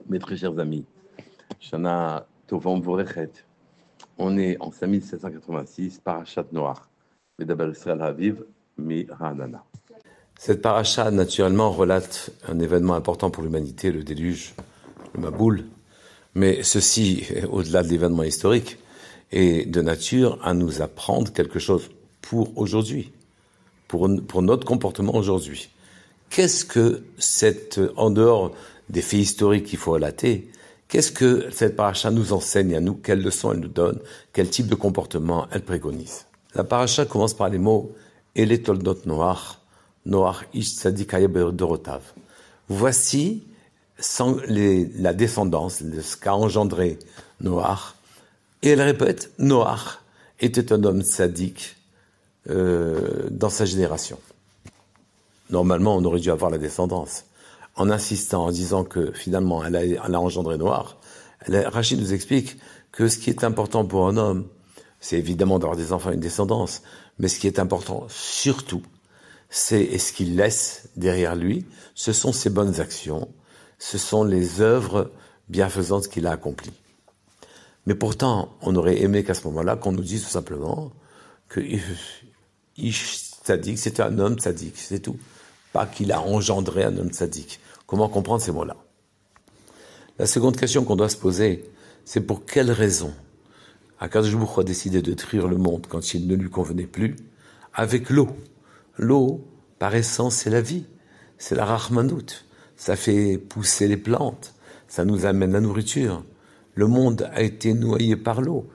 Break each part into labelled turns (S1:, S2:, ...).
S1: Mes très chers amis, Shana Tova Mvorechet. On est en 5786, Parashat Noach, Medaber Israël Haviv, Mi Ra'anana. Cette paracha, naturellement, relate un événement important pour l'humanité, le déluge, le Maboul. Mais ceci, au-delà de l'événement historique, est de nature à nous apprendre quelque chose pour aujourd'hui, pour notre comportement aujourd'hui. Qu'est-ce que en dehors des faits historiques qu'il faut relater, qu'est-ce que cette paracha nous enseigne à nous? Quelles leçons elle nous donne? Quel type de comportement elle préconise? La paracha commence par les mots « Ele toldot Noach, Noach ish tzadik haya bedorotav ». Voici la descendance de ce qu'a engendré Noach. Et elle répète « Noach était un homme tzaddik dans sa génération ». Normalement, on aurait dû avoir la descendance. En insistant, en disant que finalement, elle a engendré Noach, Rachid nous explique que ce qui est important pour un homme, c'est évidemment d'avoir des enfants et une descendance, mais ce qui est important surtout, c'est ce qu'il laisse derrière lui, ce sont ses bonnes actions, ce sont les œuvres bienfaisantes qu'il a accomplies. Mais pourtant, on aurait aimé qu'à ce moment-là, qu'on nous dise tout simplement que Ish Tzadik, c'était un homme tzaddik, c'est tout. Pas qu'il a engendré un homme tzaddik. Comment comprendre ces mots-là? La seconde question qu'on doit se poser, c'est pour quelle raison Akadosh Baruch Hu a décidé de détruire le monde quand il ne lui convenait plus avec l'eau. L'eau, par essence, c'est la vie, c'est la rachmanout. Ça fait pousser les plantes, ça nous amène la nourriture. Le monde a été noyé par l'eau.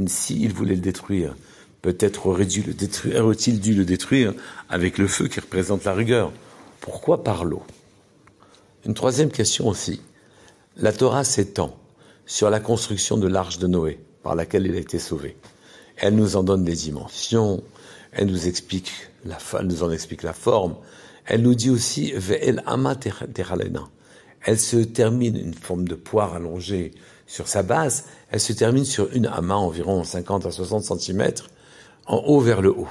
S1: S'il voulait le détruire, peut-être aurait-il dû le détruire avec le feu qui représente la rigueur. Pourquoi par l'eau? Une troisième question aussi. La Torah s'étend sur la construction de l'arche de Noé, par laquelle il a été sauvé. Elle nous en donne des dimensions, elle nous en explique la forme. Elle nous dit aussi Ve'el ama teralena. Elle se termine, une forme de poire allongée sur sa base, elle se termine sur une ama environ 50 à 60 cm, en haut vers le haut.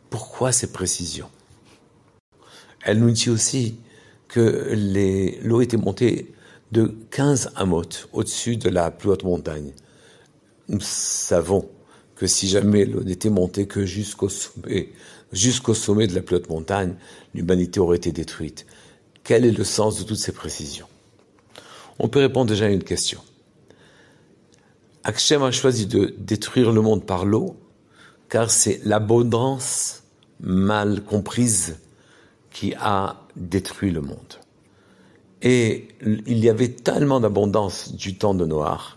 S1: Pourquoi ces précisions? Elle nous dit aussi que l'eau était montée de 15 amot au-dessus de la plus haute montagne. Nous savons que si jamais l'eau n'était montée que jusqu'au sommet de la plus haute montagne, l'humanité aurait été détruite. Quel est le sens de toutes ces précisions? On peut répondre déjà à une question. Hachem a choisi de détruire le monde par l'eau, car c'est l'abondance mal comprise qui a détruit le monde. Et il y avait tellement d'abondance du temps de Noach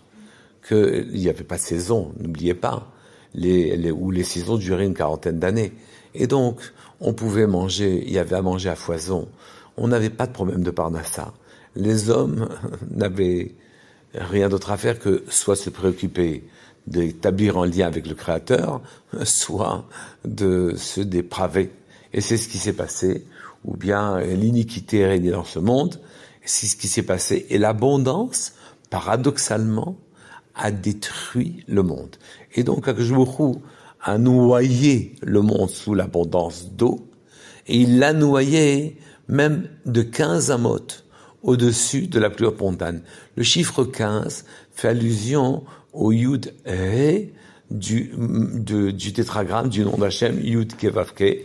S1: qu'il n'y avait pas de saison, n'oubliez pas, où les saisons duraient une quarantaine d'années. Et donc, on pouvait manger, il y avait à manger à foison, on n'avait pas de problème de parnassa. Les hommes n'avaient rien d'autre à faire que soit se préoccuper d'établir un lien avec le Créateur, soit de se dépraver. Et c'est ce qui s'est passé, ou bien l'iniquité régnait dans ce monde, c'est ce qui s'est passé. Et l'abondance, paradoxalement, a détruit le monde. Et donc, Akadosh Baruch Hu a noyé le monde sous l'abondance d'eau, et il l'a noyé même de 15 amot au-dessus de la plus haute montagne. Le chiffre 15 fait allusion au Yud He du tétragramme du nom d'Hachem, Yud Kevavke,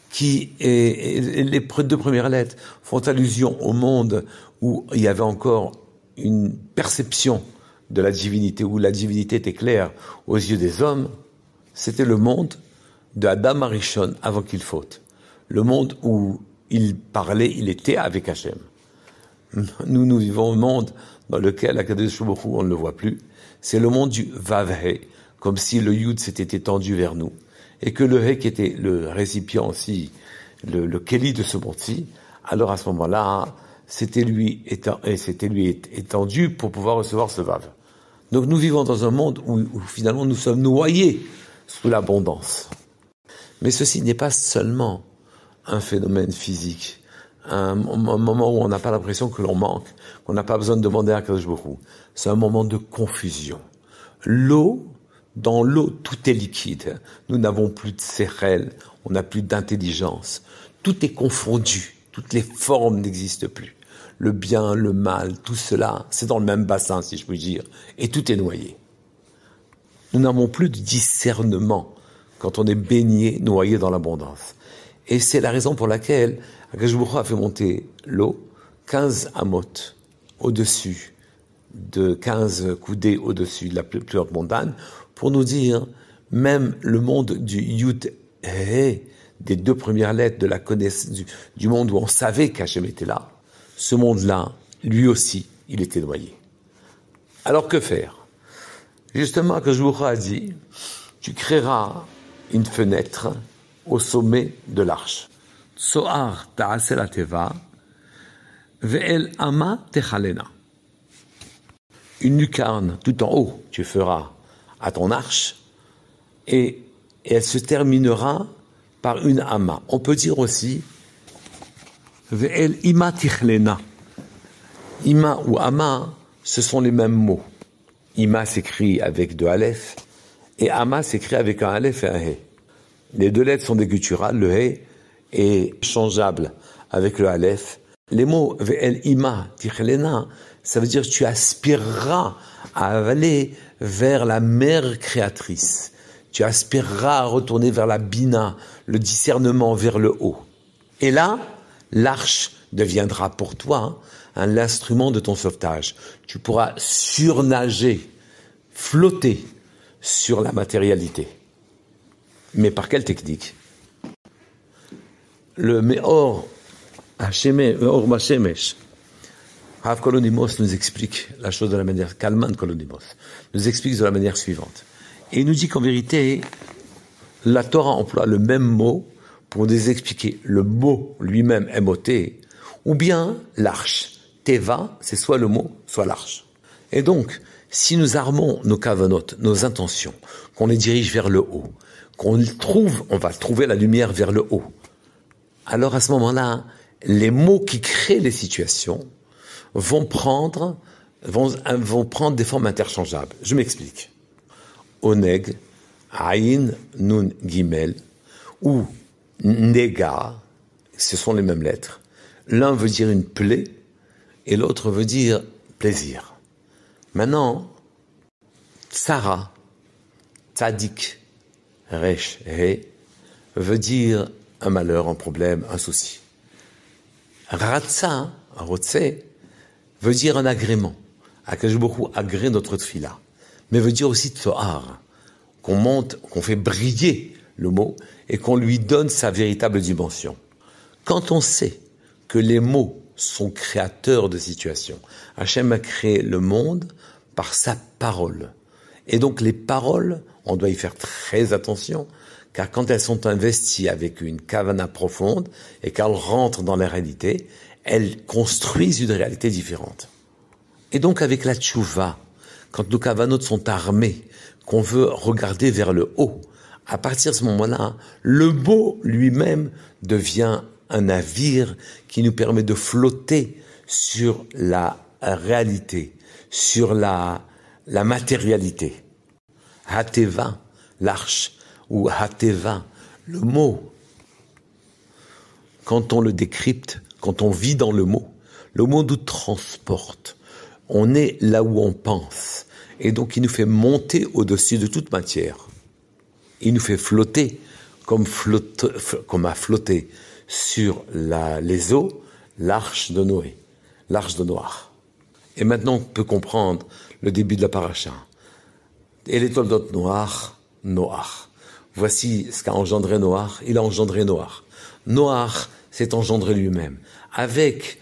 S1: qui est les deux premières lettres font allusion au monde où il y avait encore une perception de la divinité, où la divinité était claire aux yeux des hommes. C'était le monde de Adam Arishon avant qu'il faute. Le monde où il parlait, il était avec Hachem. Nous vivons un monde dans lequel Akadosh Baruch Hu, on ne le voit plus. C'est le monde du Vav-He, comme si le Yud s'était étendu vers nous. Et que le He, qui était le récipient aussi, le Keli de ce monde-ci, alors à ce moment-là, c'était lui étendu pour pouvoir recevoir ce Vav. Donc nous vivons dans un monde où finalement nous sommes noyés sous l'abondance. Mais ceci n'est pas seulement un phénomène physique, un moment où on n'a pas l'impression que l'on manque, qu'on n'a pas besoin de demander à Kadosh Baruch Hu. C'est un moment de confusion. Dans l'eau, tout est liquide. Nous n'avons plus de sérel, on n'a plus d'intelligence. Tout est confondu, toutes les formes n'existent plus.
S2: le bien, le mal, tout cela, c'est dans le même bassin, si je puis dire, et tout est noyé. Nous n'avons plus de discernement quand on est baigné, noyé dans l'abondance. Et c'est la raison pour laquelle Akadosh Baruch Hu a fait monter l'eau 15 amot au-dessus, de 15 coudées au-dessus de la plus haute montagne, pour nous dire, même le monde du Yud He, des 2 premières lettres de la connaissance du monde où on savait qu'Hachem était là, ce monde-là, lui aussi, il était noyé. Alors que faire? Justement, Akadosh Baruch Hu a dit, tu créeras une fenêtre au sommet de l'arche. Soar ta'aseh la teva, ve'el ama techalena. Une lucarne tout en haut, tu feras à ton arche, et elle se terminera par une ama. On peut dire aussi, ve'el ima tichlena. Ima ou ama, ce sont les mêmes mots. Ima s'écrit avec 2 aleph, et ama s'écrit avec un aleph et un he. Les 2 lettres sont des gutturales, le he est changeable avec le aleph. Les mots ve'el ima tichlena, ça veut dire que tu aspireras à aller vers la mère créatrice. Tu aspireras à retourner vers la bina, le discernement vers le haut. Et là, l'arche deviendra pour toi l'instrument de ton sauvetage. Tu pourras surnager, flotter sur la matérialité. Mais par quelle technique? Le Meor Mashemesh, Rav Kolonimos nous explique la chose de la manière, Kalman Kolonimos, nous explique de la manière suivante. Et il nous dit qu'en vérité, la Torah emploie le même mot pour nous expliquer le mot lui-même, M-O-T, ou bien l'arche. Teva, c'est soit le mot, soit l'arche. Et donc, si nous armons nos kavanot, nos intentions, qu'on les dirige vers le haut, on va trouver la lumière vers le haut. Alors à ce moment-là, les mots qui créent les situations vont prendre des formes interchangeables. Je m'explique. Oneg, Aïn, Nun, Gimel, ou Nega, ce sont les mêmes lettres. L'un veut dire une plaie, et l'autre veut dire plaisir. Maintenant, Tsara, Tzadik, Resh, He, veut dire un malheur, un problème, un souci. Ratsa, Rotse, veut dire un agrément. Akadosh Baruch Hu agrée notre tfila. Mais veut dire aussi tsoar, qu'on fait briller le mot et qu'on lui donne sa véritable dimension. Quand on sait que les mots sont créateurs de situations, Hachem a créé le monde par sa parole. Et donc les paroles, on doit y faire très attention, car quand elles sont investies avec une kavana profonde et qu'elles rentrent dans la réalité, elles construisent une réalité différente. Et donc avec la tchouva, quand nos kavanot sont armés, qu'on veut regarder vers le haut, à partir de ce moment-là, le mot lui-même devient un navire qui nous permet de flotter sur la réalité, sur la matérialité. Hateva, l'arche, ou Hateva, le mot. Quand on le décrypte, quand on vit dans le mot nous transporte. On est là où on pense. Et donc il nous fait monter au-dessus de toute matière. Il nous fait flotter comme a flotté sur les eaux l'arche de Noé, l'arche de Noach. Et maintenant on peut comprendre le début de la paracha. Et les toldot Noach. Voici ce qu'a engendré Noach. Il a engendré Noach. Noach s'est engendré lui-même. Avec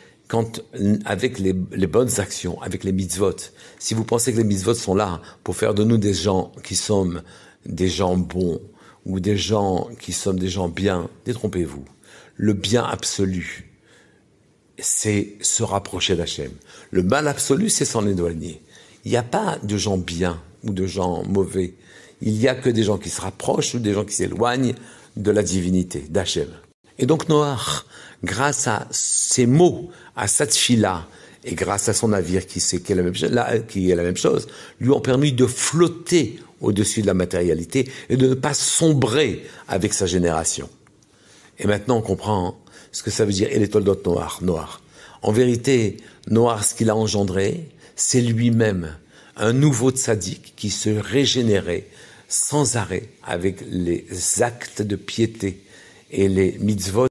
S2: les bonnes actions, avec les mitzvot. Si vous pensez que les mitzvot sont là pour faire de nous des gens qui sommes des gens bons, ou des gens qui sommes des gens bien, détrompez-vous. Le bien absolu, c'est se rapprocher d'Hachem. Le mal absolu, c'est s'en éloigner. Il n'y a pas de gens bien ou de gens mauvais. Il n'y a que des gens qui se rapprochent ou des gens qui s'éloignent de la divinité, d'Hachem. Et donc Noach, grâce à ses mots, à sa tfila, et grâce à son navire qui est la même chose, lui ont permis de flotter au-dessus de la matérialité et de ne pas sombrer avec sa génération. Et maintenant on comprend ce que ça veut dire, et les toldot Noach. En vérité, Noach, ce qu'il a engendré, c'est lui-même un nouveau tzaddik qui se régénérait sans arrêt avec les actes de piété et les mitzvot.